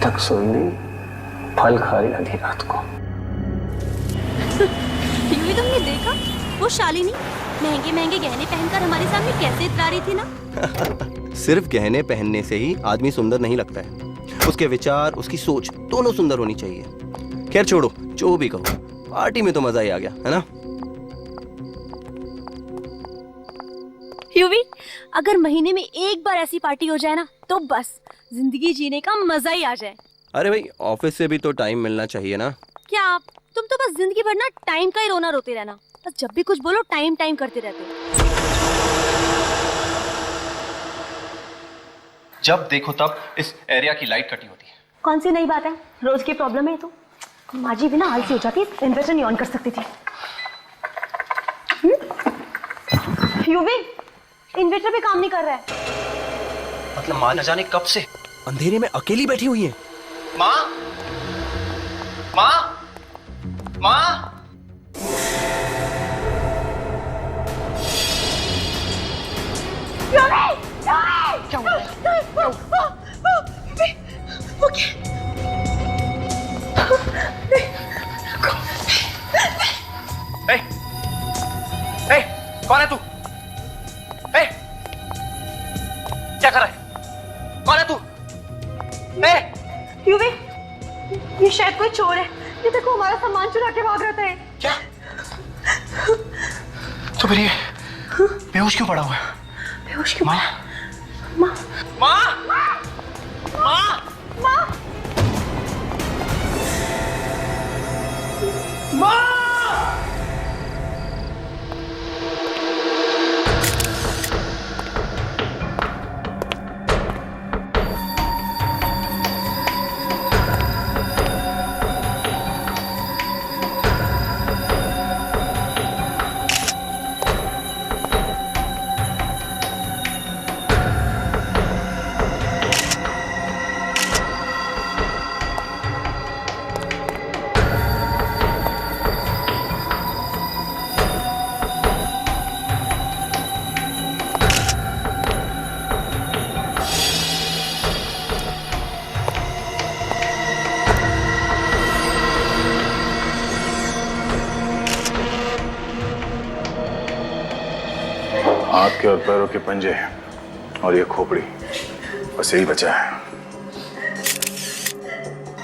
तक सोई नहीं, फल खा रही आधी रात को। टीवी तुमने देखा? वो शालिनी महंगे महंगे गहने पहनकर हमारे सामने कैसे इतरा रही थी ना। सिर्फ गहने पहनने से ही आदमी सुंदर नहीं लगता है, उसके विचार, उसकी सोच दोनों सुंदर होनी चाहिए। खैर छोड़ो, जो भी कहो, पार्टी में तो मजा ही आ गया, है ना? यूवी, अगर महीने में एक बार ऐसी पार्टी हो जाए ना, तो बस जिंदगी जीने का मजा ही आ जाए। अरे भाई, ऑफिस से भी तो टाइम मिलना चाहिए ना। क्या तुम तो बस जिंदगी भर ना टाइम का ही रोना रोते रहना, बस जब भी कुछ बोलो टाइम टाइम करते रहते हो। जब देखो तब इस एरिया की लाइट कटी होती है। कौन सी नई बात है? रोज की प्रॉब्लम है तो। माँ जी भी ना आलसी हो जाती, इन्वर्टर नहीं ऑन कर सकती थी। यूवी, इन्वर्टर भी काम नहीं कर रहा है। मतलब माँ न जाने कब से अंधेरे में अकेली बैठी हुई है। माँ, माँ, माँ। क्या हुआ? कौन है तू? क्या कर रहा है? कौन है तू? यूवी, ये शायद कोई चोर है। ये देखो, हमारा सामान चुरा के भाग रहा था। क्या? तो फिर ये बेहोश क्यों पड़ा हुआ है? बेहोश क्यों? माँ, माँ, माँ, माँ, माँ, माँ। हाथ के और पैरों के पंजे और ये खोपड़ी, बस यही बचा है।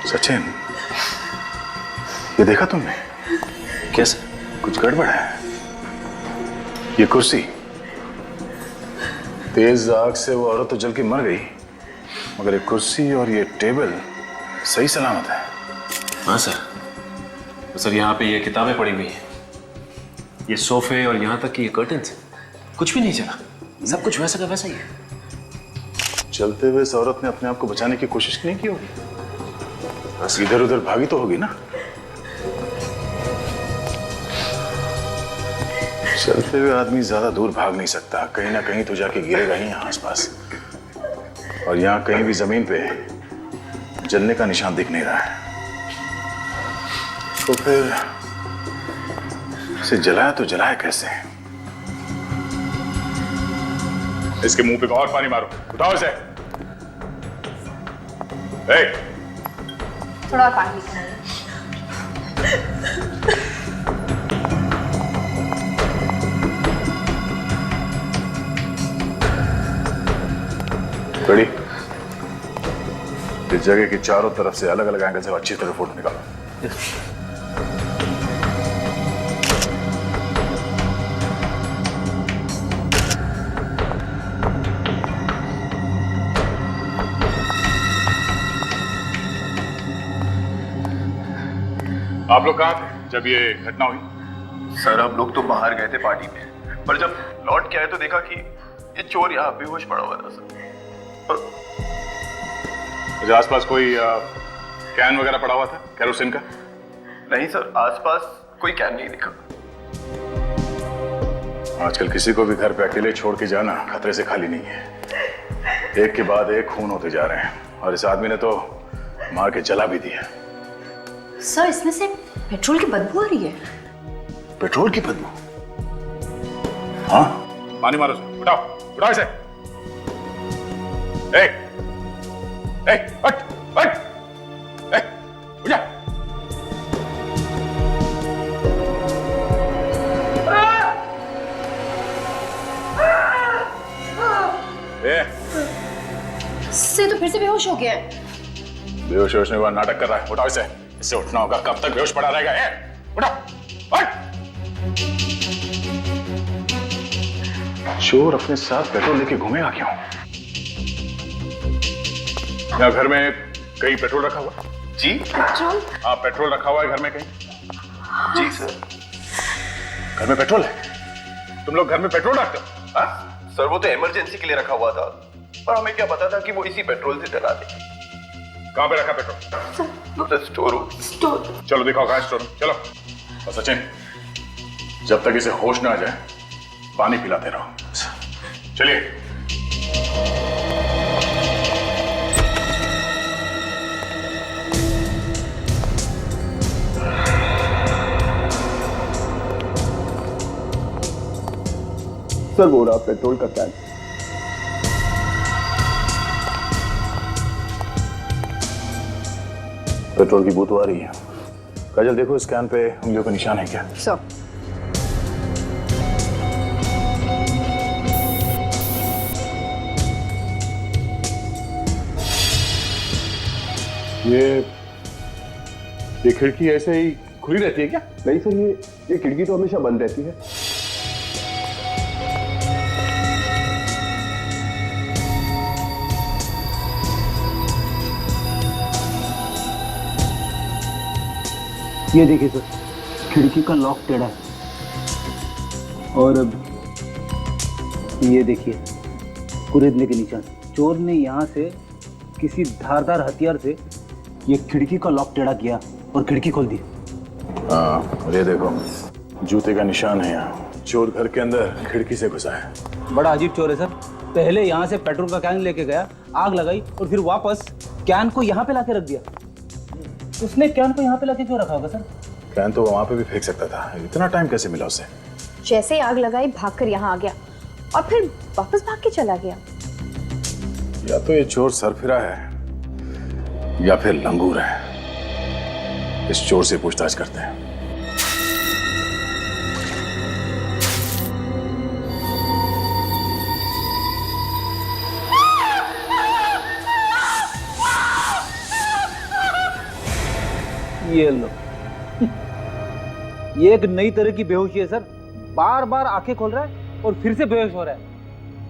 सचिन, ये देखा तुमने? कैसे? कुछ गड़बड़ है। ये कुर्सी, तेज आग से वो औरत तो जल के मर गई, मगर ये कुर्सी और ये टेबल सही सलामत है। हाँ सर। तो सर, यहाँ पे ये किताबें पड़ी हुई हैं, ये सोफे और यहाँ तक कि ये कर्टन्स, कुछ भी नहीं चला, सब कुछ वैसा का वैसा ही है। चलते हुए इस औरत ने अपने आप को बचाने की कोशिश नहीं की होगी? इधर उधर भागी तो होगी ना? चलते हुए आदमी ज्यादा दूर भाग नहीं सकता, कहीं ना कहीं तो जाके गिरेगा ही यहाँ आसपास। और यहाँ कहीं भी जमीन पे जलने का निशान दिख नहीं रहा है, तो फिर इसे जलाया तो जलाया कैसे? इसके मुंह पे और पानी मारो, उठाओ इसे। थोड़ा पानी। रेडी? इस जगह की चारों तरफ से अलग अलग एंगल से अच्छी तरह फोटो निकालो। आप लोग कहाँ थे जब ये घटना हुई? सर, हम लोग तो बाहर गए थे पार्टी में, पर जब लौट के आए तो देखा कि ये चोर यहाँ बेहोश पड़ा हुआ था सर। मुझे आसपास कोई कैन वगैरह पड़ा हुआ था केरोसिन का? नहीं सर, आसपास कोई कैन नहीं दिखा। आजकल किसी को भी घर पे अकेले छोड़ के जाना खतरे से खाली नहीं है। एक के बाद एक खून होते जा रहे हैं, और इस आदमी ने तो मार के जला भी दिया। सर, इसमें से पेट्रोल की बदबू आ रही है। पेट्रोल की बदबू? हाँ, पानी मारो, उठाओ उठाओ इसे। हट हट, ये तो फिर से बेहोश हो गया है। बेहोश होने का नाटक कर रहा है। उठाओ इसे, इससे उठना होगा। कब तक बेहोश पड़ा रहेगा? उठाओ, उठ। चोर अपने साथ पेट्रोल लेके घूमेगा क्यों? क्या घर में कहीं पेट्रोल रखा हुआ? जी पेट्रोल? हाँ, पेट्रोल रखा हुआ है घर में कहीं? जी सर। घर में पेट्रोल है? तुम लोग घर में पेट्रोल रखते हो? हाँ सर, वो तो इमरजेंसी के लिए रखा हुआ था, पर हमें क्या पता था कि वो इसी पेट्रोल से चला दे। कहाँ पे रखा petrol? Sir store room. Store? चलो दिखाओ कहाँ स्टोर रूम। चलो। और सचिन, जब तक इसे होश ना आ जाए पानी पिलाते रहो। चलिए। सर वो रहा पेट्रोल का कैन। पेट्रोल की बू आ रही है। काजल देखो, इस कैन पे उंगलियों का निशान है क्या? सर ये खिड़की ऐसे ही खुली रहती है क्या? नहीं सर, ये खिड़की तो हमेशा बंद रहती है। ये देखिए सर, खिड़की का लॉक टेढ़ा है। और अब ये देखिए कुरेदने के निशान। चोर ने यहाँ से किसी धारदार हथियार से ये खिड़की का लॉक टेढ़ा किया और खिड़की खोल दी। हाँ, और ये देखो जूते का निशान है यहाँ। चोर घर के अंदर खिड़की से घुसा है। बड़ा अजीब चोर है सर। पहले यहाँ से पेट्रोल का कैन लेके गया, आग लगाई और फिर वापस कैन को यहाँ पे लाके रख दिया। उसने कैन को यहाँ पे लाके क्यों रखा होगा सर? कैन तो वहां पे भी फेंक सकता था। इतना टाइम कैसे मिला उसे? जैसे ही आग लगाई भागकर यहाँ आ गया और फिर वापस भाग के चला गया। या तो ये चोर सरफिरा है या फिर लंगूर है। इस चोर से पूछताछ करते हैं। ये लो। ये एक नई तरह की बेहोशी है सर। बार बार आंखें खोल रहा है और फिर से बेहोश हो रहा है।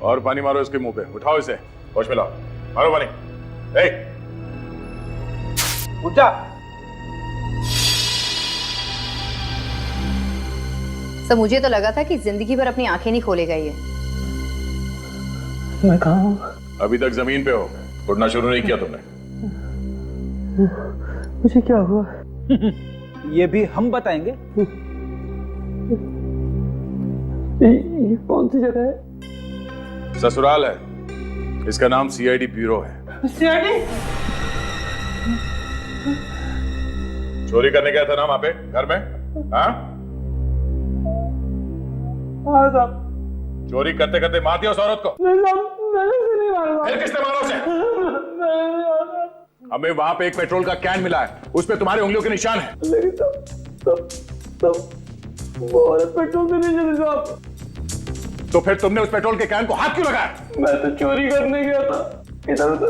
और पानी मारो इसके मुंह पे। उठाओ इसे, होश में लाओ। मारो पानी। उठ जा। सर मुझे तो लगा था कि जिंदगी भर अपनी आंखें नहीं खोलेगा ये। मैं कहाँ हूँ? अभी तक जमीन पे हो, उठना शुरू नहीं किया तुमने। मुझे क्या हुआ? ये भी हम बताएंगे। ये कौन सी जगह है? ससुराल है। इसका नाम सीआईडी ब्यूरो है। सीआईडी? चोरी करने गया था ना वहां पे घर में? हाँ साहब। चोरी करते करते मार दिया उस औरत को? नहीं मारा। फिर किसने मारा उसे? हमें वहां पे एक पेट्रोल का कैन मिला है, उस पे तुम्हारी उंगलियों के निशान है। लेकिन तब वो औरत पेट्रोल से नहीं चली साहब। तो फिर तुमने उस पेट्रोल के कैन को हाथ क्यों लगाया? मैं तो चोरी करने गया था, इधर उधर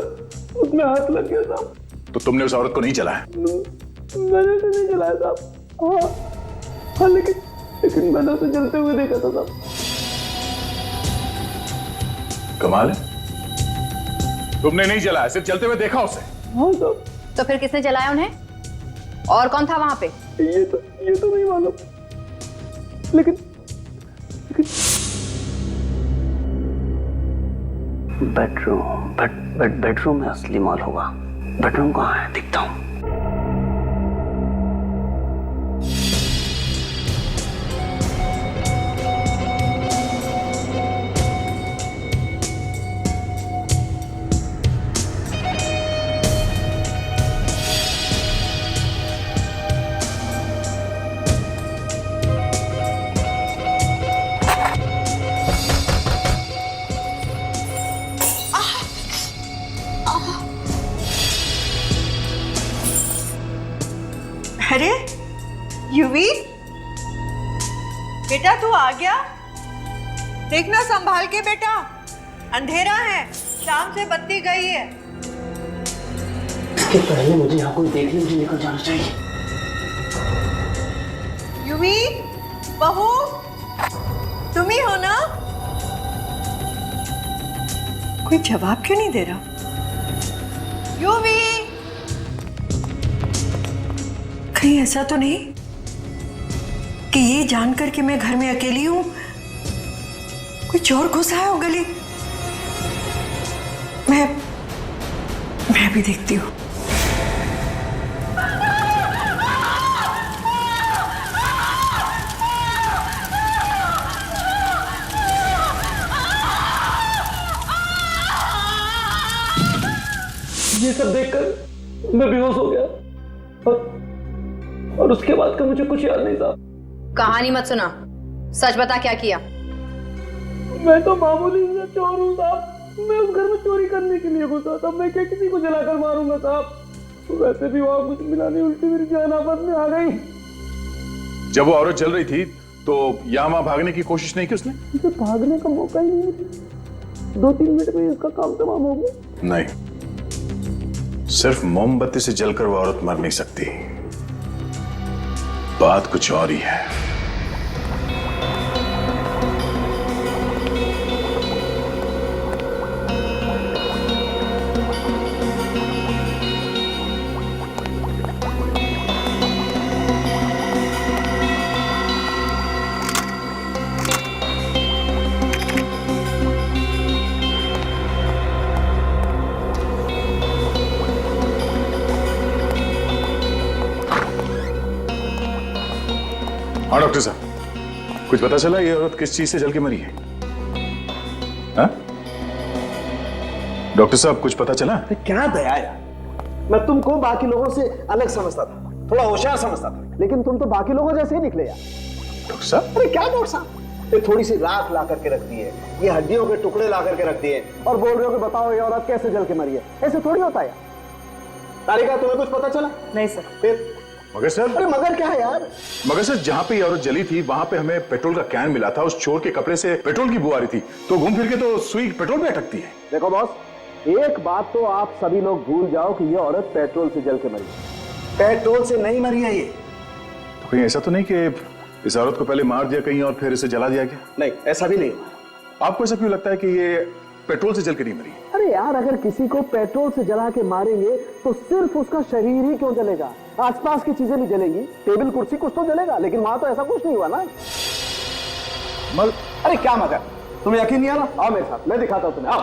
उसमें हाथ लग गया साहब। तो तुमने उस औरत को नहीं चलाया? मैंने तो नहीं चलाया साहब। हाँ लेकिन मैंने उसे जलते हुए देखा था साहब। कमाल है, तुमने नहीं जलाया, सिर्फ चलते हुए देखा उसे। हाँ साहब। तो फिर किसने जलाया उन्हें? और कौन था वहां पे? ये तो नहीं मालूम, लेकिन बेडरूम में असली माल होगा। बेडरूम कहाँ है? दिखता हूँ। अरे युवी, बेटा तू आ गया? देखना संभाल के बेटा, अंधेरा है, शाम से बत्ती गई है। इसके पहले मुझे यहाँ कोई देखने मुझे निकल जाना चाहिए। यूवी, बहू, तुम ही हो ना? कोई जवाब क्यों नहीं दे रहा? यूवी, कहीं ऐसा तो नहीं कि ये जानकर कि मैं घर में अकेली हूं कोई चोर घुस आया हो गली? मैं भी देखती हूँ। ये सब देखकर मैं बेहोश हो गया और उसके बाद का मुझे कुछ याद नहीं था। कहानी मत सुना, सच बता क्या किया। मैं तो मामूली सा चोर हूँ साहब। मैं उस घर में चोरी करने के लिए घुसा था। मैं क्या किसी को जलाकर मारूंगा साहब। वैसे भी वहां कुछ मिला नहीं, उल्टी मेरी जान आफत में आ गई। जब वो औरत जल रही थी तो यहाँ वहां भागने की कोशिश नहीं की उसने? मुझे भागने का मौका ही नहीं मिला। 2-3 मिनट में इसका काम तमाम हो गया। नहीं, सिर्फ मोमबत्ती से जलकर वो औरत मर नहीं सकती। बात कुछ और ही है। हाँ डॉक्टर साहब, कुछ पता चला ये औरत किस चीज से जल के मरी है? हाँ? डॉक्टर साहब कुछ पता चला? क्या दया यार, मैं तुमको बाकी लोगों से अलग समझता था, थोड़ा होशियार समझता था, लेकिन तुम तो बाकी लोगों जैसे ही निकले यार। डॉक्टर साहब? अरे क्या डॉक्टर साहब, ये थोड़ी सी राख ला करके रख दी है, ये हड्डियों के टुकड़े ला करके रख दिए और बोल रहे हो कि बताओ ये औरत कैसे जल के मरी है। ऐसे थोड़ी होता है यार। तारिका तुम्हें कुछ पता चला? नहीं सर। फिर मगर सर, अरे मगर क्या है यार? मगर सर जहां पे ये औरत जली थी वहां पे हमें पेट्रोल का कैन मिला था। उस चोर के कपड़े से पेट्रोल की बू आ रही थी, तो घूम फिर के तो सुई पेट्रोल पे अटकती है। देखो बॉस, एक बात तो आप सभी लोग भूल जाओ कि ये औरत पेट्रोल से जल के मरी है। पेट्रोल से नहीं मरी है ये। तो कहीं ऐसा तो नहीं कि इस औरत को पहले मार दिया कहीं और फिर इसे जला दिया गया? नहीं, ऐसा भी नहीं। आपको ऐसा क्यों लगता है कि ये पेट्रोल से जल के नहीं मरी? अरे यार, अगर किसी को पेट्रोल से जला के मारेंगे तो सिर्फ उसका शरीर ही क्यों जलेगा? आसपास की चीजें नहीं जलेंगी, टेबल कुर्सी कुछ तो जलेगा, लेकिन वहां तो ऐसा कुछ नहीं हुआ ना। अरे क्या मगर, तुम्हें यकीन नहीं आ रहा? आओ मेरे साथ, मैं दिखाता हूं तुम्हें। आओ।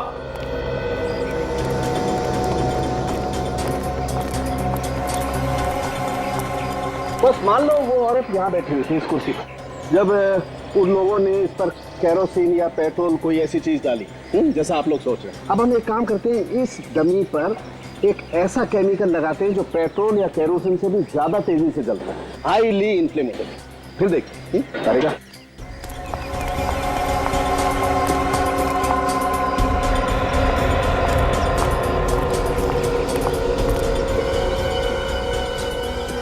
बस मान लो वो औरत यहाँ बैठी हुई थी इस कुर्सी पर, जब उन लोगों ने इस पर केरोसिन या पेट्रोल कोई ऐसी चीज डाली जैसा आप लोग सोच रहे हैं। अब हम एक काम करते हैं, इस डमी पर एक ऐसा केमिकल लगाते हैं जो पेट्रोल या केरोसिन से भी ज्यादा तेजी से जलता है, हाईली इन्फ्लेमेबल। फिर देखिए करेगा।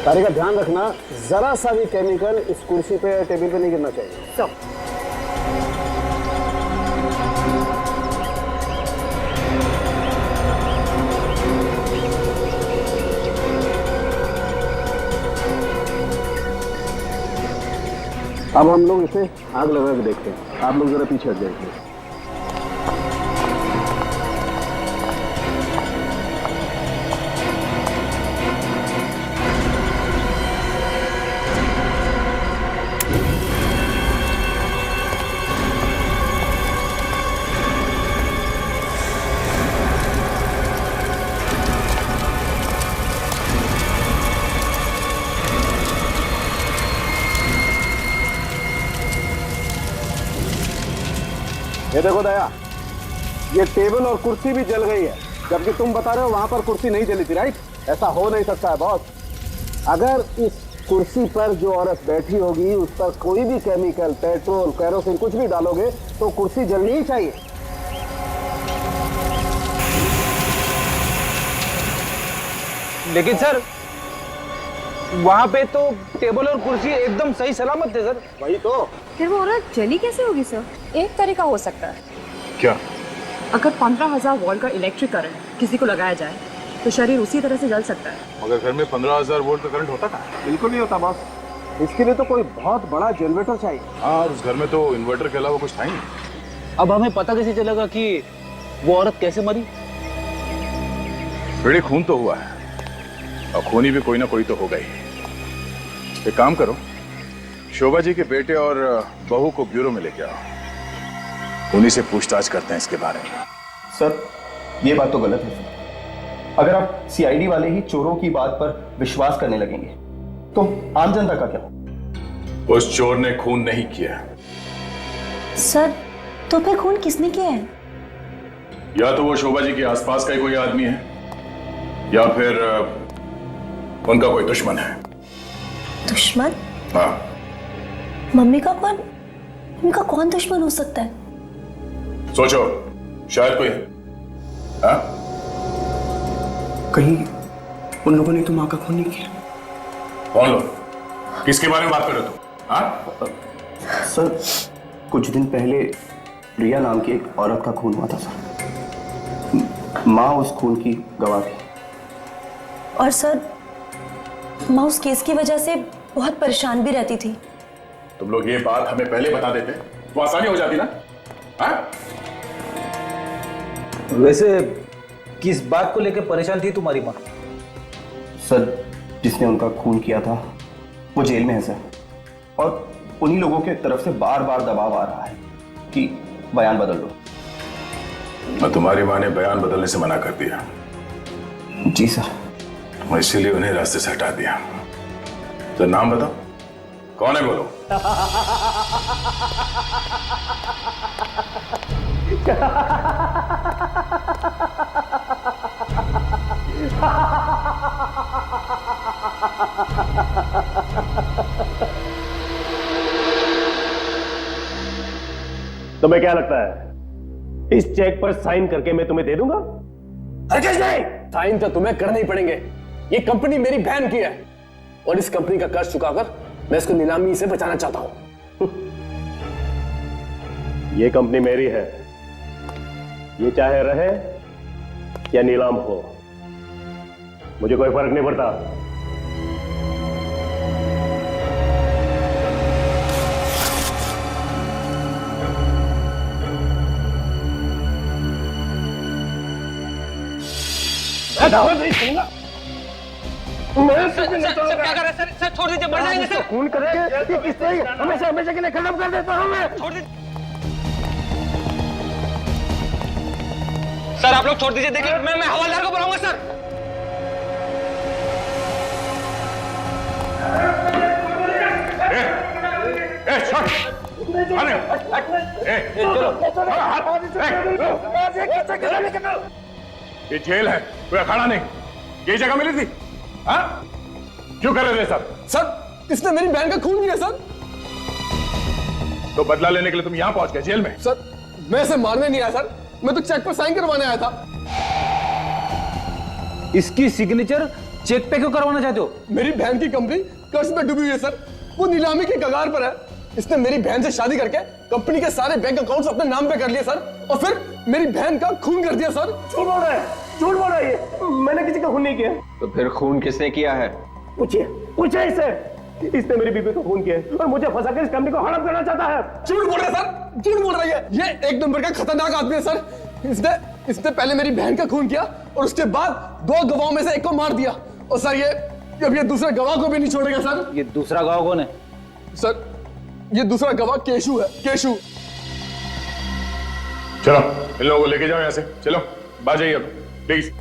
तारिका ध्यान रखना, जरा सा भी केमिकल इस कुर्सी पे टेबल पे नहीं गिरना चाहिए। अब हम लोग इसे आग लगा के देखते हैं। आप लोग जरा पीछे हट जाइए। ये देखो दया, ये टेबल और कुर्सी भी जल गई है, जबकि तुम बता रहे हो वहां पर कुर्सी नहीं जली थी, राइट? ऐसा हो नहीं सकता है बॉस। अगर इस कुर्सी पर जो औरत बैठी होगी उस पर कोई भी केमिकल, पेट्रोल, केरोसिन कुछ भी डालोगे तो कुर्सी जलनी ही चाहिए। लेकिन सर वहां पे तो टेबल और कुर्सी एकदम सही सलामत थे सर। वही तो। फिर वो औरत जली कैसे होगी सर? एक तरीका हो सकता है। क्या? अगर 15,000 वोल्ट का इलेक्ट्रिक करंट किसी को लगाया जाए तो शरीर उसी तरह से जल सकता है। मगर घर में 15,000 वोल्ट का करंट होता कहाँ? बिल्कुल नहीं होता बॉस। इसके लिए तो कोई बहुत बड़ा जनरेटर चाहिए। हाँ, और उस घर में तो इन्वर्टर के अलावा कुछ था ही नहीं। अब हमें पता कैसे चलेगा कि वो औरत कैसे मरी? बेटे, खून तो हुआ है और खूनी भी कोई ना कोई तो होगा ही। एक काम करो, शोभा जी के बेटे और बहू को ब्यूरो में लेके आओ, उन्हीं से पूछताछ करते हैं इसके बारे में। सर, ये बात तो गलत है सर। अगर आप सीआईडी वाले ही चोरों की बात पर विश्वास करने लगेंगे तो आम जनता का क्या? उस चोर ने खून नहीं किया। सर, तो फिर खून किसने किया है? या तो वो शोभा जी के आसपास का ही कोई आदमी है या फिर उनका कोई दुश्मन है। दुश्मन? हाँ। मम्मी का कौन, उनका कौन दुश्मन हो सकता है? सोचो, शायद कोई है। हाँ? कहीं उन लोगों ने तो माँ का खून नहीं किया? कौन लोग? किसके बारे में बात कर रहे हो तुम? हाँ? सर, कुछ दिन पहले रिया नाम की एक औरत का खून हुआ था सर। माँ उस खून की गवाह थी। और सर, माँ उस केस की वजह से बहुत परेशान भी रहती थी। तुम लोग ये बात हमें पहले बता देते तो आसानी हो जाती ना। हाँ? वैसे किस बात को लेकर परेशान थी तुम्हारी माँ? सर, जिसने उनका खून किया था वो जेल में है सर, और उन्हीं लोगों के तरफ से बार बार दबाव आ रहा है कि बयान बदल दो। और तुम्हारी माँ ने बयान बदलने से मना कर दिया? जी सर। और इसीलिए उन्हें रास्ते से हटा दिया। तो नाम बताओ, कौन है बोलो? तुम्हें क्या लगता है इस चेक पर साइन करके मैं तुम्हें दे दूंगा? हरगिज़ नहीं! साइन तो तुम्हें करने ही पड़ेंगे। ये कंपनी मेरी बहन की है और इस कंपनी का कर्ज चुकाकर मैं इसको नीलामी से बचाना चाहता हूं। ये कंपनी मेरी है, ये चाहे रहे या नीलाम हो, मुझे कोई फर्क नहीं पड़ता। दावत नहीं दूंगा। सर क्या कर रहे हैं सर? सर छोड़ दीजिए, मर जाएंगे सर। खून करके किस तरह हमेशा हमेशा के लिए खत्म कर देता हूं मैं। छोड़ दीजिए सर, आप लोग छोड़ दीजिए। देखिए, मैं हवलदार को बुलाऊंगा सर। ये जेल है, कोई अखाड़ा नहीं। ये जगह मिली थी? हाँ? क्यों कर रहे थे सब? सर, इसने मेरी बहन का खून किया सर। तो बदला लेने के लिए तुम यहाँ पहुंच गए जेल में? सर, मैं इसे मारने नहीं आया सर, मैं तो चेक पर साइन करवाने आया था। इसकी सिग्नेचर चेक पे क्यों करवाना चाहते हो? मेरी बहन की कंपनी कर्ज में डूबी हुई है सर, वो नीलामी के कगार पर है। इसने मेरी बहन से शादी करके कंपनी के सारे बैंक अकाउंट्स अपने नाम पे कर लिए सर, और फिर मेरी बहन का खून कर दिया सर। झूठ बोल रहा है, झूठ बोल रहा है ये। मैंने किसी का खून नहीं किया। तो फिर खून किसने किया है? पूछिए, पूछिए इससे। इसने मेरी बीबी को खून किया है और मुझे फंसाकर इस कंपनी को हड़प करना चाहता है। झूठ बोल रहा है सर, झूठ बोल रही है। ये एक नंबर का खतरनाक आदमी है सर। इसने पहले मेरी बहन का खून किया और उसके बाद 2 गवाहों में से एक को मार दिया। और सर ये दूसरे गवाह को भी नहीं छोड़ेगा सर। ये दूसरा गवाह कौन है? सर, ये दूसरा गवाह केशु है, केशु। चलो इन लोगों को लेके जाओ यहाँ से, चलो बाहर जाइए अब प्लीज।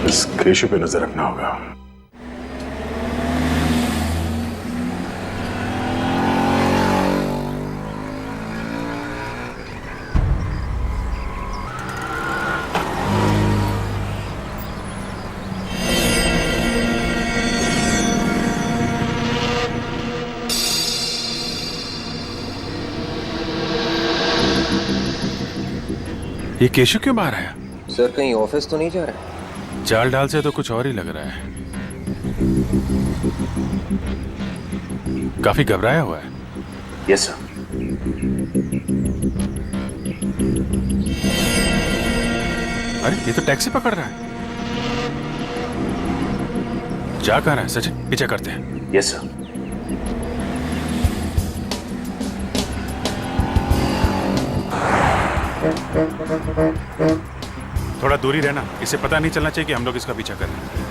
इस केशु पे नजर रखना होगा। ये केशु क्यों बाहर आया? सर, कहीं ऑफिस तो नहीं जा रहा है? चाल डाल से तो कुछ और ही लग रहा है। काफी घबराया हुआ है। Yes sir. अरे ये तो टैक्सी पकड़ रहा है। जा कहाँ रहा है सचिन? पीछे करते हैं। Yes sir. थोड़ा दूरी रहना, इसे पता नहीं चलना चाहिए कि हम लोग इसका पीछा कर रहे हैं।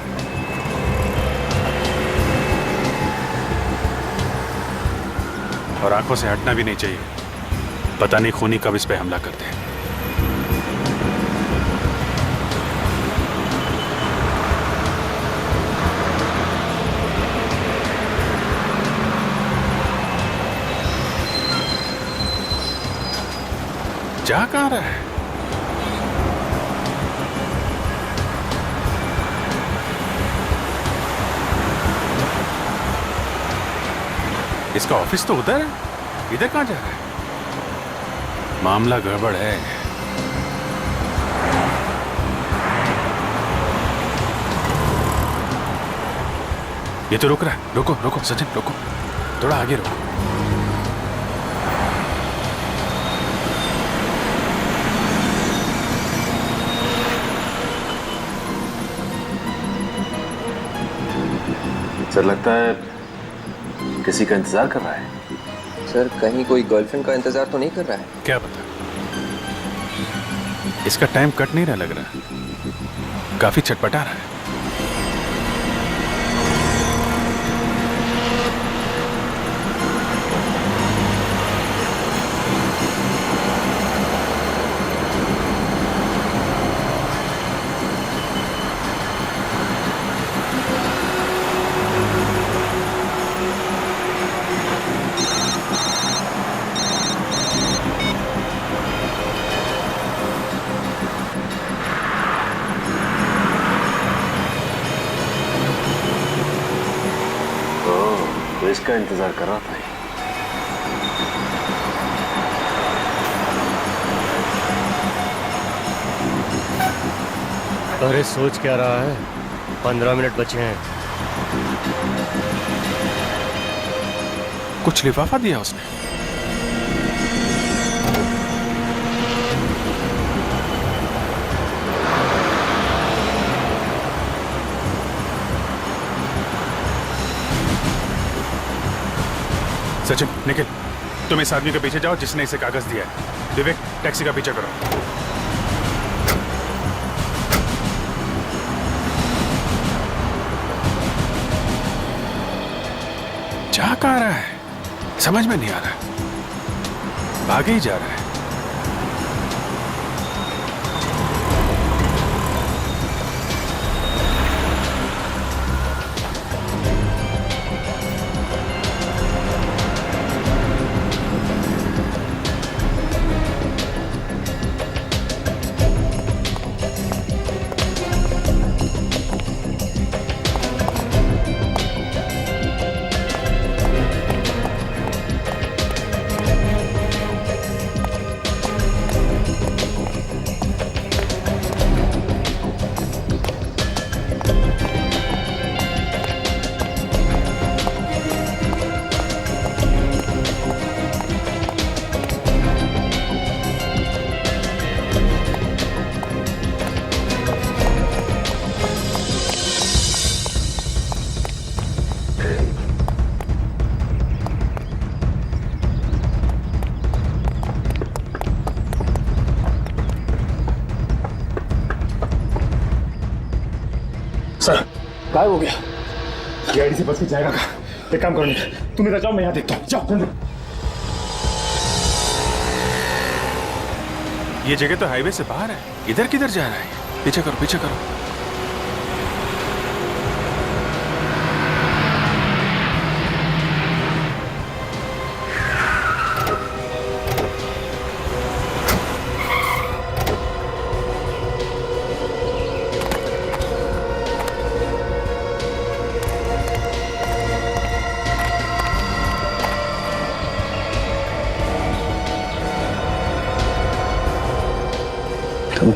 और आंखों से हटना भी नहीं चाहिए, पता नहीं खूनी कब इस पे हमला करते हैं। जा कहाँ रहा है? इसका ऑफिस तो उधर है, इधर कहाँ जा रहा है? मामला गड़बड़ है। ये तो रुक रहा है। रुको रुको सचिन, रुको, थोड़ा आगे रुको। सर लगता है किसी का इंतजार कर रहा है। सर कहीं कोई गर्लफ्रेंड का इंतजार तो नहीं कर रहा है? क्या पता, इसका टाइम कट नहीं रहा लग रहा, काफी चटपटा रहा है। तो इसका इंतजार कर रहा था। अरे सोच क्या रहा है, 15 मिनट बचे हैं। कुछ लिफाफा दिया उसने। सचिन निखिल, तुम इस आदमी के पीछे जाओ जिसने इसे कागज दिया है। विवेक टैक्सी का पीछा करो। जा कहाँ रहा है समझ में नहीं आ रहा, भागे ही जा रहा है। सर गायब हो गया। गाड़ी से बच के जाएगा कहाँ? एक काम करो, तुम इधर जाओ, मैं यहाँ देखता हूँ। जाओ जल्दी। ये जगह तो हाईवे से बाहर है, इधर किधर जा रहा है? पीछे करो पीछे करो।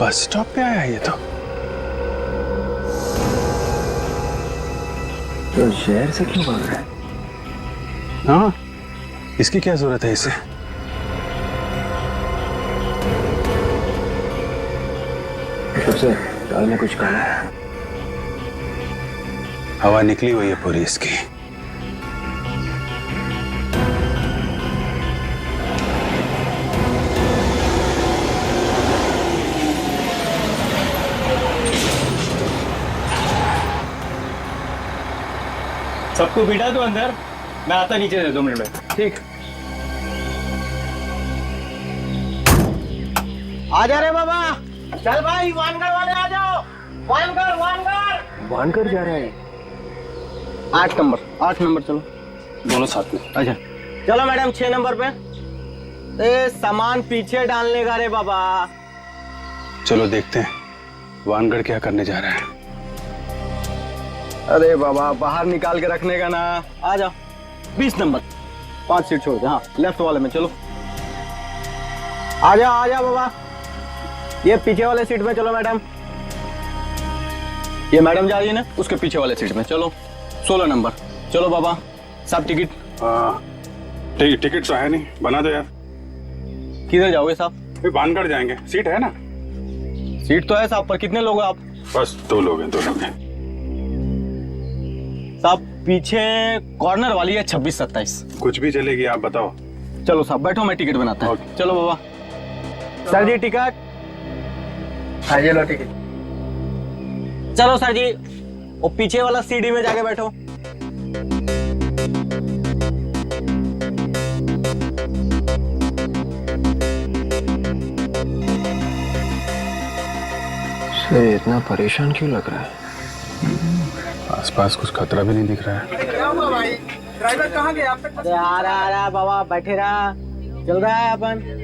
बस स्टॉप पे आया ये तो। तो शहर से क्यों भाग रहा है? हाँ, इसकी क्या जरूरत है इसे? सबसे दाल में कुछ काला है। हवा निकली हुई है पूरी इसकी। सबको बिठा दो अंदर, मैं आता नीचे से 2 मिनट में। ठीक। आ जा रे बाबा, चल भाई वानगढ़ वाले आ जाओ। वानगढ़ वानगढ़ वानगढ़ जा रहा है। 8 नंबर चलो दोनों साथ में। अच्छा चलो मैडम 6 नंबर पे। ए सामान पीछे डालने का रे बाबा। चलो देखते हैं वानगढ़ क्या करने जा रहा है। अरे बाबा बाहर निकाल के रखने का ना। आ जाओ 20 नंबर, 5 सीट छोड़ दे। हाँ लेफ्ट वाले में चलो। आ जाओ बाबा, ये पीछे वाले सीट में चलो मैडम। ये मैडम जा रही है ना, उसके पीछे वाले सीट में चलो। 16 नंबर चलो बाबा। सब टिकट? टिकट तो है नहीं, बना दो यार। किधर जाओगे साहब? वानगढ़ जाएंगे, सीट है ना? सीट तो है साहब, पर कितने लोग हैं आप? बस 2 लोग हैं। साहब पीछे कॉर्नर वाली है 26-27। कुछ भी चलेगी, आप बताओ। चलो साहब बैठो, मैं टिकट बनाता हूँ। चलो बाबा। सर जी टिकट। हाँ ये लो टिकट। चलो सर जी, वो पीछे वाला सीढ़ी में जाके बैठो। से इतना परेशान क्यों लग रहा है? आसपास कुछ खतरा भी नहीं दिख रहा है। क्या हुआ भाई? ड्राइवर कहाँ गया आप तक? अरे आ रहा बाबा, बैठे रहा, चल रहा है अपन।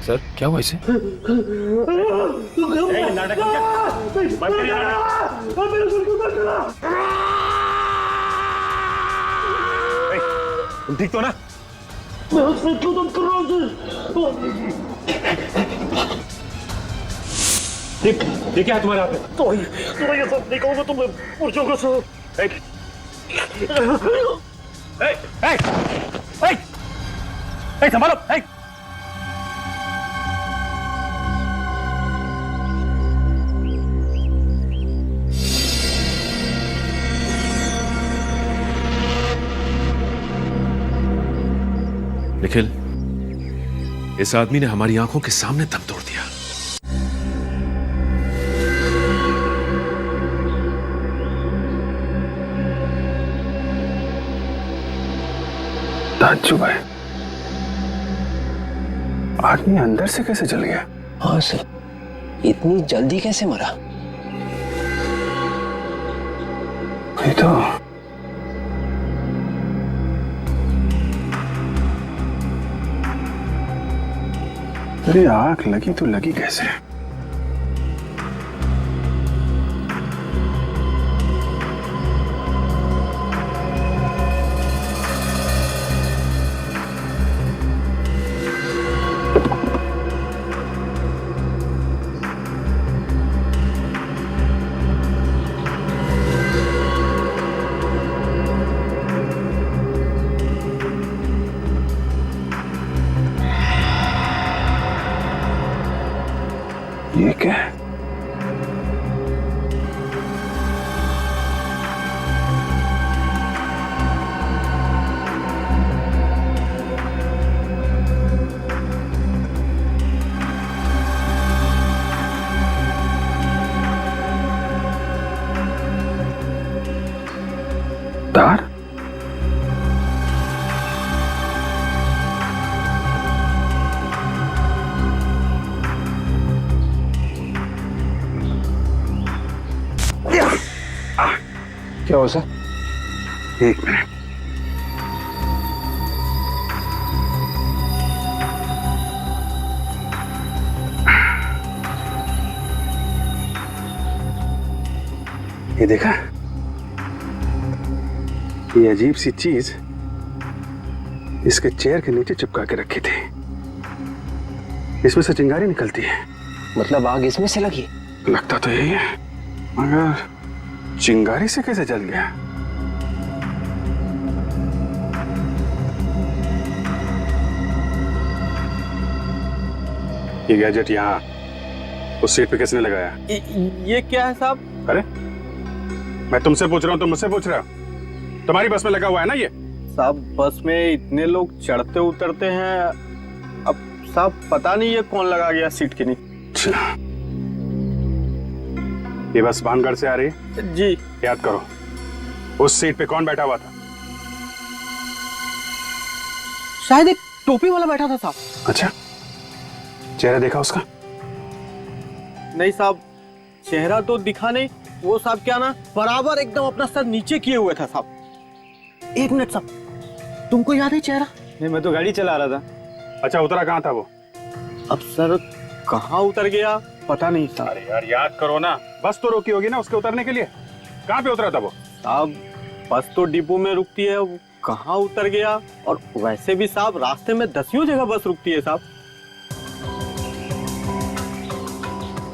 सर क्या हुआ इसे? तुम ठीक तो ना? ये क्या है तुम्हारे हाथ में? तो ये सब नहीं कहूँगा तुम पुरुषों को सो। संभालो। निखिल, इस आदमी ने हमारी आंखों के सामने दम तोड़ दिया। ताज्जुब है, आदमी अंदर से कैसे जल गया? हाँ सर, इतनी जल्दी कैसे मरा? ये तो अरे आग लगी तो लगी कैसे? ये क्या है? तार? क्या हो सर? एक मिनट। ये देखा? ये अजीब सी चीज इसके चेयर के नीचे चिपका के रखी थी। इसमें से चिंगारी निकलती है। मतलब आग इसमें से लगी? लगता तो यही है, मगर चिंगारी से कैसे जल गया? ये गैजेट यहाँ उस सीट पे किसने लगाया? ये क्या है साहब? अरे मैं तुमसे पूछ रहा हूँ, तुम मुझसे पूछ रहे हो? तुम्हारी बस में लगा हुआ है ना ये? साहब बस में इतने लोग चढ़ते उतरते हैं, अब साहब पता नहीं ये कौन लगा गया सीट के नीचे। ये बस भानगढ़ से आ रही है? जी। याद करो उस सीट पे कौन बैठा हुआ था? शायद एक टोपी वाला बैठा था साहब। अच्छा, चेहरा देखा उसका? नहीं साहब, चेहरा तो दिखा नहीं। वो साहब क्या ना बराबर एकदम अपना सर नीचे किए हुए था साहब। एक मिनट साहब, तुमको याद है चेहरा? नहीं, मैं तो गाड़ी चला रहा था। अच्छा, उतरा कहाँ था वो? अब सर कहाँ उतर गया पता नहीं साहब। अरे यार याद करो ना, बस तो रोकी होगी ना उसके उतरने के लिए। कहाँ पे उतरा था वो? साहब बस तो डिपो में रुकती है, कहाँ उतर गया? और वैसे भी साहब रास्ते में 10 जगह बस रुकती है साहब।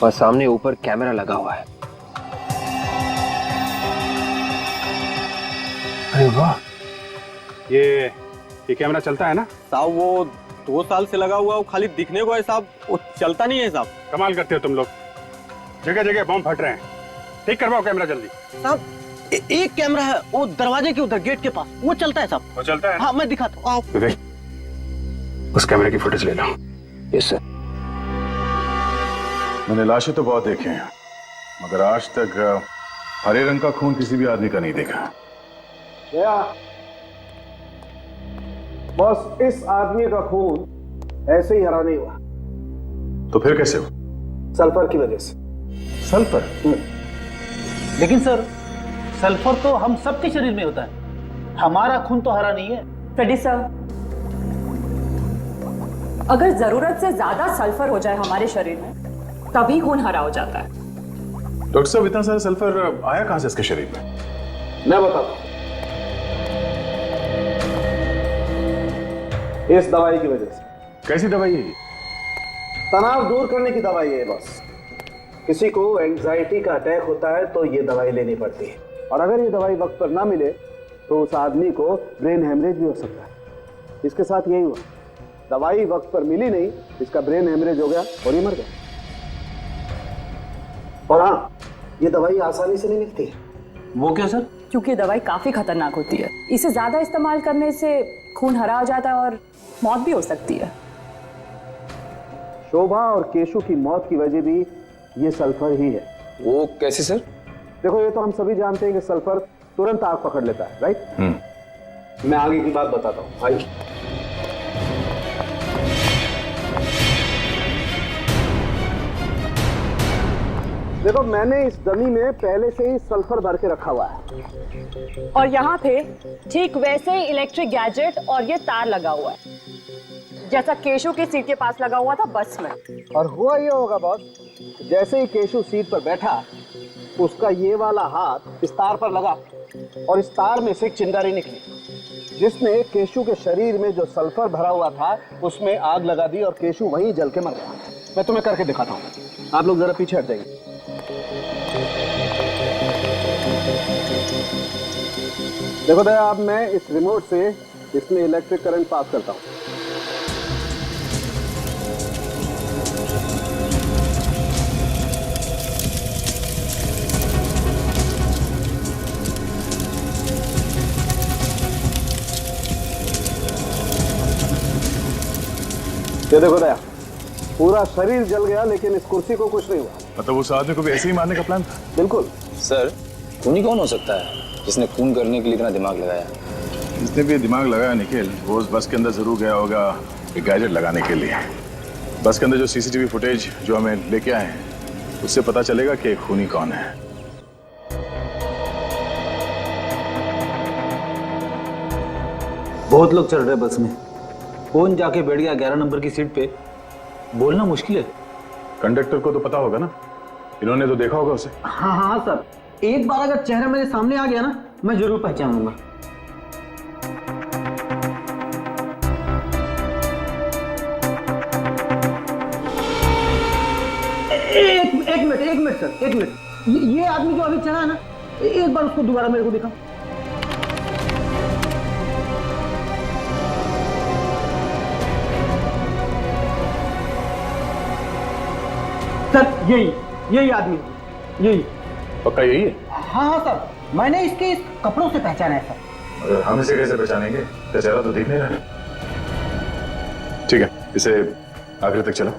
और सामने ऊपर कैमरा लगा हुआ है। अरे वाह, ये कैमरा चलता है ना? साहब वो 2 साल से लगा हुआ है, वो खाली दिखने को है साहब, वो चलता नहीं है साहब। कमाल करते हो तुम लोग, जगह जगह बम फट रहे हैं। ठीक करवाओ कैमरा जल्दी। साहब एक कैमरा है वो दरवाजे के उधर गेट के पास, वो चलता है साहब। वो चलता है? हाँ मैं दिखाता हूँ, आओ। विवेक, उस कैमरे की फुटेज ले लो। Yes sir. मैंने लाशें तो बहुत देखे हैं, मगर आज तक हरे रंग का खून किसी भी आदमी का नहीं देखा। बस इस आदमी का खून ऐसे ही हरा नहीं हुआ। तो फिर कैसे हो? सल्फर की वजह से। सल्फर? लेकिन सर, सल्फर तो हम सबके शरीर में होता है, हमारा खून तो हरा नहीं है। फ्रेडी सर, अगर जरूरत से ज्यादा सल्फर हो जाए हमारे शरीर में तभी खून हरा हो जाता है। डॉक्टर साहब, इतना सारा सल्फर आया कहां से इसके शरीर में? मैं बताता हूं, इस दवाई की वजह से। कैसी दवाई है ये? तनाव दूर करने की दवाई है बस। किसी को एंजाइटी का अटैक होता है तो ये दवाई लेनी पड़ती है, और अगर ये दवाई वक्त पर ना मिले तो उस आदमी को ब्रेन हेमरेज भी हो सकता है। इसके साथ यही हुआ, दवाई वक्त पर मिली नहीं, इसका ब्रेन हेमरेज हो गया और ये मर गया। और हाँ, ये दवाई आसानी से नहीं मिलती है। वो क्यों सर? क्योंकि दवाई काफी खतरनाक होती है, इसे ज्यादा इस्तेमाल करने से खून हरा हो जाता है और मौत भी हो सकती है। शोभा और केशु की मौत की वजह भी ये सल्फर ही है। वो कैसे सर? देखो, ये तो हम सभी जानते हैं कि सल्फर तुरंत आग पकड़ लेता है, राइट? मैं आगे की बात बताता हूँ, आइए। देखो, मैंने इस डमी में पहले से ही सल्फर भर के रखा हुआ है, और यहाँ पे ठीक वैसे ही इलेक्ट्रिक गैजेट और ये तार लगा हुआ है जैसा केशु की सीट के पास लगा हुआ था बस में। और हुआ ये होगा बॉस, जैसे ही केशु सीट पर बैठा, उसका ये वाला हाथ इस तार पर लगा और इस तार में से एक चिंगारी निकली, जिसने केशु के शरीर में जो सल्फर भरा हुआ था उसमें आग लगा दी और केशु वहीं जल के मर गया। मैं तुम्हें करके दिखाता हूँ, आप लोग जरा पीछे हट जाइए। देखो दया, अब मैं इस रिमोट से इसमें इलेक्ट्रिक करंट पास करता हूँ। ये देखो दया, पूरा शरीर जल गया लेकिन इस कुर्सी को कुछ नहीं हुआ। मतलब उस आदमी को भी ऐसे ही मारने का प्लान था? बिल्कुल। सर, खूनी कौन हो सकता है जिसने खून करने के लिए इतना दिमाग लगाया? जिसने भी दिमाग लगाया निखिल, वो उस बस के अंदर जरूर गया होगा एक गैजेट लगाने के लिए। बस के अंदर जो सीसीटीवी फुटेज जो हमें लेके आए हैं, उससे पता चलेगा कि खूनी कौन है। बहुत लोग चढ़ रहे बस में, कौन जाके बैठ गया 11 नंबर की सीट पे, बोलना मुश्किल है। कंडक्टर को तो पता होगा ना, इन्होंने तो देखा होगा उसे। हाँ हाँ सर, एक बार अगर चेहरा मेरे सामने आ गया ना, मैं जरूर पहचानूंगा। एक मिनट सर, एक मिनट। ये आदमी जो अभी चढ़ा है ना, एक बार उसको दोबारा मेरे को दिखाओ। सर, यही आदमी, यही। पक्का यही है? हाँ हाँ सर, मैंने इसके इस कपड़ों से पहचाना है सर। हम इसे कैसे पहचानेंगे? चेहरा तो दिख नहीं रहा। ठीक है, इसे आखिर तक चलो।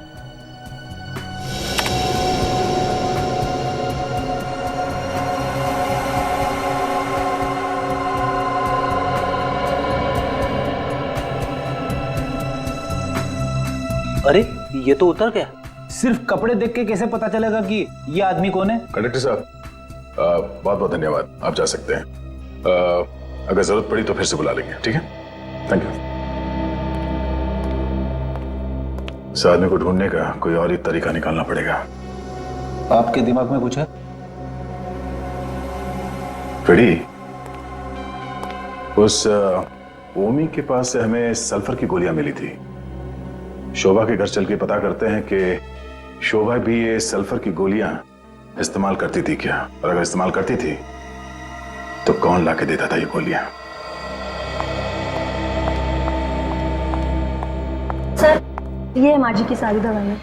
अरे, ये तो उतर गया। सिर्फ कपड़े देख के कैसे पता चलेगा कि ये आदमी कौन है? कंडक्टर साहब, बहुत बहुत धन्यवाद, आप जा सकते हैं। अगर जरूरत पड़ी तो फिर से बुला लेंगे, ठीक है? Thank you. इस आदमी को ढूंढने का कोई और ही तरीका निकालना पड़ेगा। आपके दिमाग में कुछ है? फ्रेडी, उस ओमी के पास से हमें सल्फर की गोलियां मिली थी। शोभा के घर चल के पता करते हैं कि शोभा भी ये सल्फर की गोलियां इस्तेमाल करती थी क्या, और अगर इस्तेमाल करती थी तो कौन लाके देता था ये गोलियां? सर, ये माँ जी की सारी दवाइयाँ।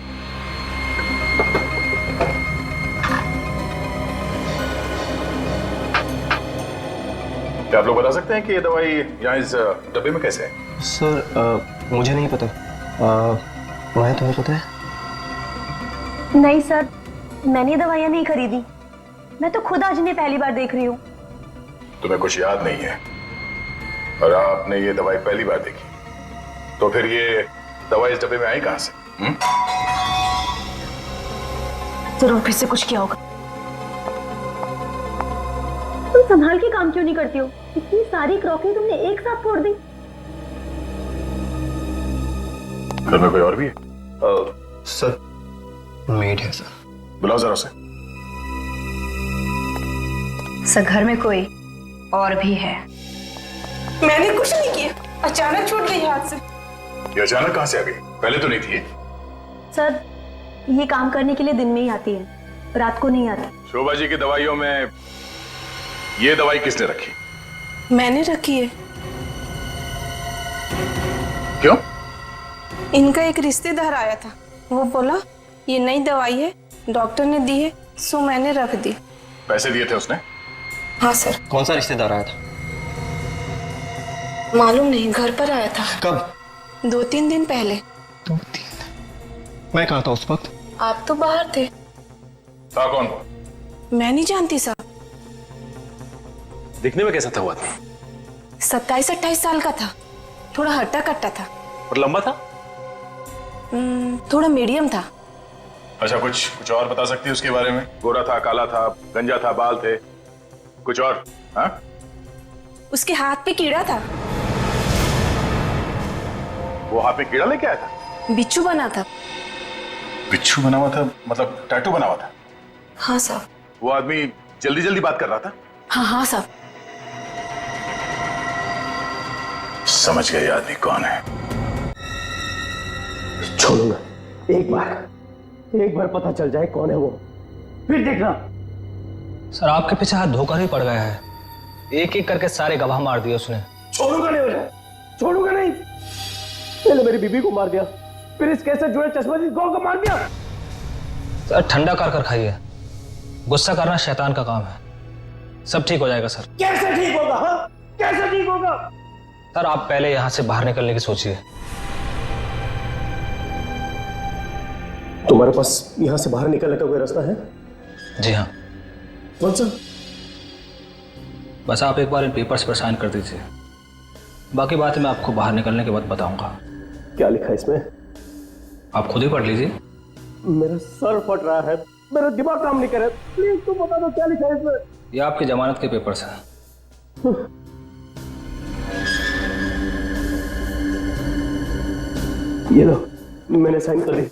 क्या आप लोग बता सकते हैं कि ये दवाई यहाँ इस डब्बे में कैसे है? सर, मुझे नहीं पता। तुम्हें पता है? नहीं सर, मैंने ये दवाइयाँ नहीं खरीदी, मैं तो खुद आज इन्हें पहली बार देख रही हूँ। तुम्हें कुछ याद नहीं है और आपने ये दवाई पहली बार देखी, तो फिर ये दवाई इस डब्बे में आई कहां से? जरूर फिर से कुछ किया होगा। तुम संभाल के काम क्यों नहीं करती हो? इतनी सारी क्रॉकरी तुमने एक साथ फोड़ दी। घर में कोई और भी है? सर मेड है सर। बुलाओ जरा उसे। सर घर में कोई और भी है। मैंने कुछ नहीं किया, अचानक छूट गई हाथ से। ये अचानक कहां से आ गई? पहले तो नहीं थी। सर ये काम करने के लिए दिन में ही आती है, रात को नहीं आती। शोभा जी की दवाइयों में ये दवाई किसने रखी? मैंने रखी है। क्यों? इनका एक रिश्तेदार आया था, वो बोला ये नई दवाई है, डॉक्टर ने दी है, सो मैंने रख दी। पैसे दिए थे उसने? हाँ सर। कौन सा रिश्तेदार आया था? मालूम नहीं, घर पर आया था। कब? 2-3 दिन पहले। 2-3 दिन? मैं कहाँ था उस वक्त? आप तो बाहर थे। था कौन वो? मैं नहीं जानती साहब। दिखने में कैसा था वो आदमी? 27-28 साल का था, थोड़ा हट्टा कट्टा था। और लंबा था? थोड़ा मीडियम था। अच्छा, कुछ और बता सकती है उसके बारे में? गोरा था, काला था, गंजा था, बाल थे, कुछ और? हाँ? उसके हाथ पे कीड़ा था। वो हाथ में कीड़ा लेके आया था? बिच्छू बना था। बिच्छू बना हुआ था मतलब टैटू बना हुआ था? हाँ साहब। वो आदमी जल्दी जल्दी बात कर रहा था? हाँ साहब। समझ गए आदमी कौन है। छोड़ूंगा, एक बार पता चल जाए कौन है वो, फिर देखना। सर आपके पीछे हाथ धोकर ही पड़ गया है, एक एक करके सारे गवाह मार दिए उसने। छोड़ूंगा नहीं उसे, छोड़ूंगा नहीं। पहले मेरी बीबी को मार दिया, फिर इस केस से जुड़े चश्मदीद गौ को मार दिया। सर ठंडा कर खाइए, गुस्सा करना शैतान का काम है। सब ठीक हो जाएगा सर। कैसे ठीक होगा? हाँ, कैसे ठीक होगा? सर आप पहले यहाँ से बाहर निकलने की सोचिए। तुम्हारे पास यहाँ से बाहर निकलने का कोई रास्ता है? जी हाँ। कौन सा? बस आप एक बार इन पेपर्स पर साइन कर दीजिए, बाकी बातें मैं आपको बाहर निकलने के बाद बताऊंगा। क्या लिखा है इसमें? आप खुद ही पढ़ लीजिए। मेरा सर फट रहा है, मेरा दिमाग काम नहीं कर रहा है, प्लीज तुम बता दो क्या लिखा है इसमें। ये आपकी जमानत के पेपर्स हैं। ये लो, मैंने साइन कर दी।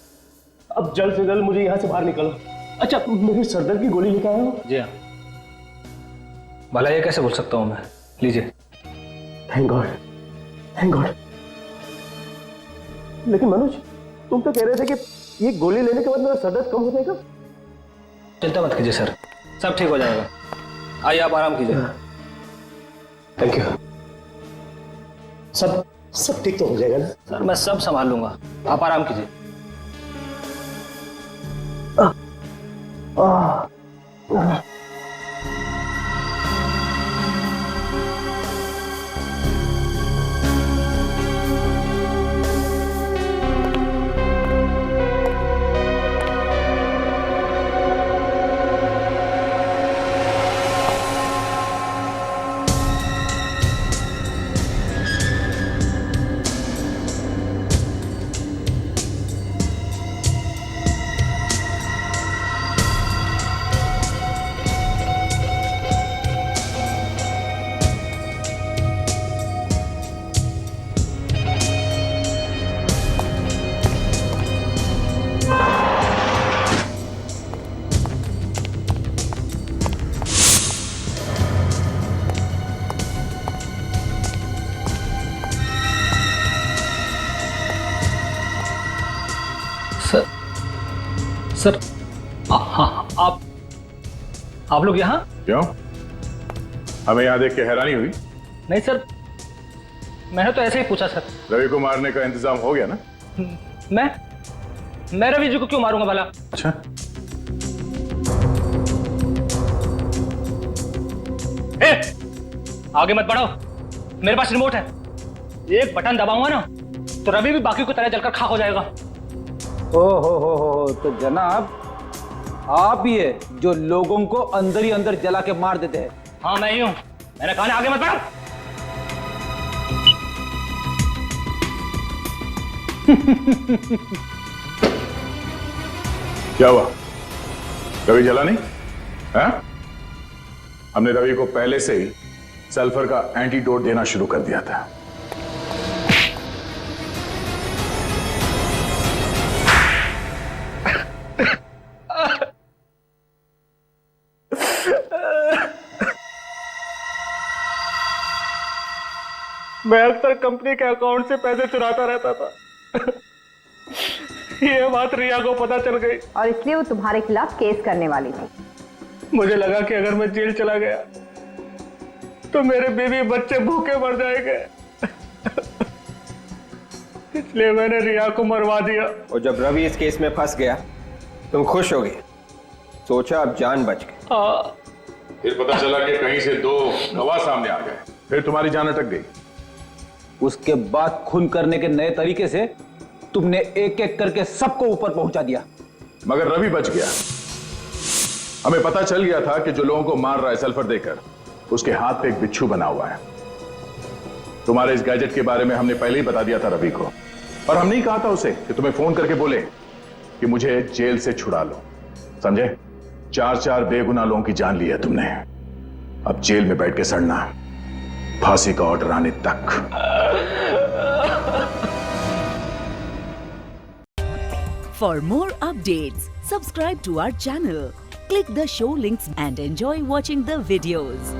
अब जल्द से जल्द मुझे यहाँ से बाहर निकलो। अच्छा, मेरी सरदर्द की गोली लेकर आया हो? जी हाँ। भला ये कैसे बोल सकता हूँ मैं, लीजिए। Thank God, thank God. लेकिन मनोज, तुम तो कह रहे थे कि ये गोली लेने के बाद मेरा सरदर्द कम हो जाएगा। चिंता मत कीजिए सर, सब ठीक हो जाएगा। आइए आप आराम कीजिए। Thank you. सब ठीक तो हो जाएगा ना? सर मैं सब संभाल लूंगा, आप आराम कीजिए। सर आप लोग यहाँ? क्यों? हमें यहाँ देख के हैरानी हुई? नहीं सर, मैंने तो ऐसे ही पूछा सर। रवि को मारने का इंतजाम हो गया ना? मैं रवि जी को क्यों मारूंगा भला? अच्छा, आगे मत बढ़ाओ, मेरे पास रिमोट है। एक बटन दबाऊंगा ना तो रवि भी बाकी को तरह जलकर खाक हो जाएगा। हो तो जनाब आप ही है जो लोगों को अंदर ही अंदर जला के मार देते हैं। हाँ मैं ही हूं, मैंने कहा ना आगे मत बढ़ो। क्या हुआ? रवि जला नहीं है? हमने रवि को पहले से ही सल्फर का एंटीडोट देना शुरू कर दिया था। मैं अक्सर कंपनी के अकाउंट से पैसे चुराता रहता था। ये बात रिया को पता चल गई और इसलिए वो तुम्हारे खिलाफ केस करने वाली थी। मुझे लगा कि अगर मैं जेल चला गया तो मेरे बीवी बच्चे भूखे मर जाएंगे। इसलिए मैंने रिया को मरवा दिया। और जब रवि इस केस में फंस गया तुम खुश हो गए, सोचा अब जान बच गई। फिर पता चला कि कहीं से 2 गवाह सामने आ गए, फिर तुम्हारी जान अटक गई। उसके बाद खून करने के नए तरीके से तुमने एक एक करके सबको ऊपर पहुंचा दिया। मगर रवि बच गया। हमें पता चल गया था कि जो लोगों को मार रहा है सल्फर देकर, उसके हाथ पे एक बिच्छू बना हुआ है। तुम्हारे इस गैजेट के बारे में हमने पहले ही बता दिया था रवि को, और हमने ही कहा था उसे कि तुम्हें फोन करके बोले कि मुझे जेल से छुड़ा लो। समझे? 4 बेगुनाह लोगों की जान ली है तुमने। अब जेल में बैठ के सड़ना, फांसी का ऑर्डर आने तक। For more updates, subscribe to our channel, click the show links and enjoy watching the videos.